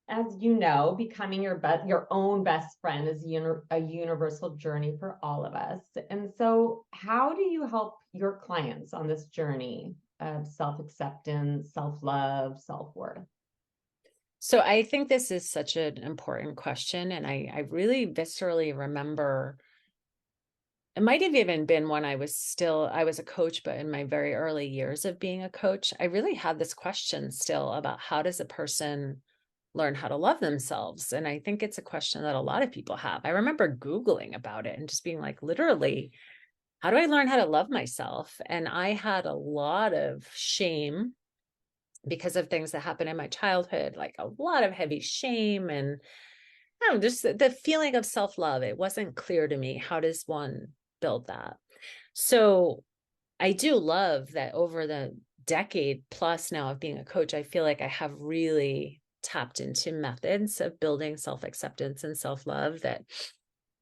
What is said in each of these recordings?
as you know, becoming your own best friend is a universal journey for all of us. And so, how do you help your clients on this journey of self-acceptance, self-love, self-worth? So I think this is such an important question. And I really viscerally remember it might have even been when I was a coach, but in my very early years of being a coach, I really had this question still about how does a person learn how to love themselves? And I think it's a question that a lot of people have. I remember Googling about it and just being like, literally, how do I learn how to love myself? And I had a lot of shame because of things that happened in my childhood, like a lot of heavy shame and I don't know, just the feeling of self-love. It wasn't clear to me. How does one build that? So I do love that over the decade plus now of being a coach, I feel like I have really tapped into methods of building self-acceptance and self-love that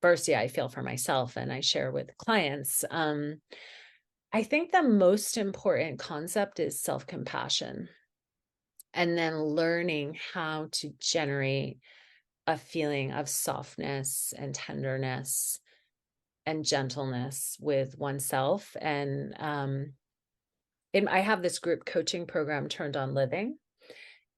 first, yeah, I feel for myself and I share with clients. I think the most important concept is self-compassion and then learning how to generate a feeling of softness and tenderness and gentleness with oneself. And I have this group coaching program, Turned On Living,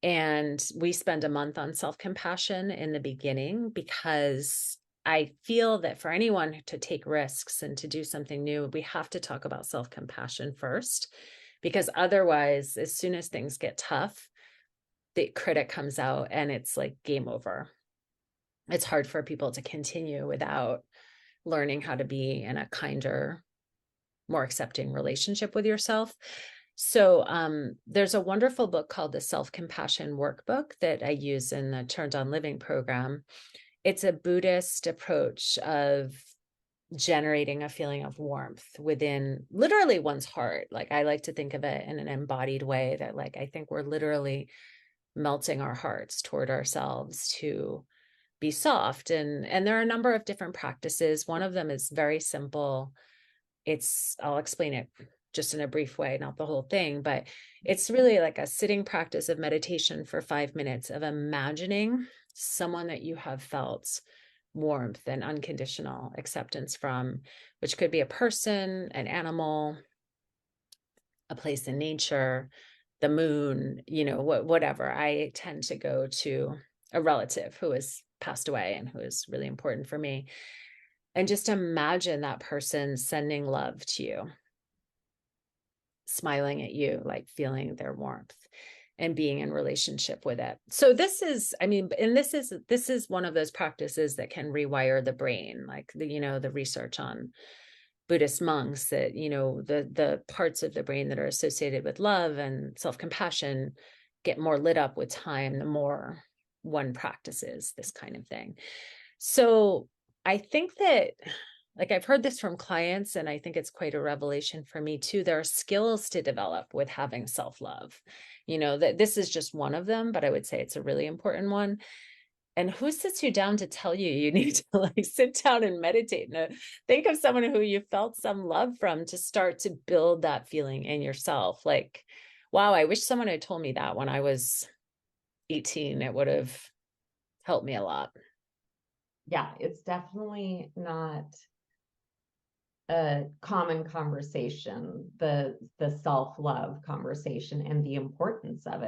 and we spend a month on self compassion in the beginning because I feel that for anyone to take risks and to do something new, we have to talk about self compassion first. Because otherwise, as soon as things get tough, the critic comes out and it's like game over. It's hard for people to continue without learning how to be in a kinder, more accepting relationship with yourself. So there's a wonderful book called the Self-Compassion Workbook that I use in the Turned On Living program. It's a Buddhist approach of generating a feeling of warmth within literally one's heart. Like I like to think of it in an embodied way that like I think we're literally melting our hearts toward ourselves to be soft and there are a number of different practices. One of them is very simple. I'll explain it just in a brief way, not the whole thing, but it's really like a sitting practice of meditation for 5 minutes of imagining someone that you have felt warmth and unconditional acceptance from, which could be a person, an animal, a place in nature, the moon, whatever. I tend to go to a relative who has passed away and who is really important for me. And just imagine that person sending love to you, smiling at you, like feeling their warmth and being in relationship with it. So this is, I mean, and this is one of those practices that can rewire the brain, like the research on Buddhist monks that, the parts of the brain that are associated with love and self-compassion get more lit up with time, the more one practices this kind of thing. So I think that, like, I've heard this from clients, and I think it's quite a revelation for me too. There are skills to develop with having self-love. That this is just one of them, but I would say it's a really important one. And who sits you down to tell you need to like sit down and meditate and think of someone who you felt some love from to start to build that feeling in yourself. Like, wow, I wish someone had told me that when I was 18. It would have helped me a lot. Yeah, it's definitely not a common conversation, the self-love conversation and the importance of it.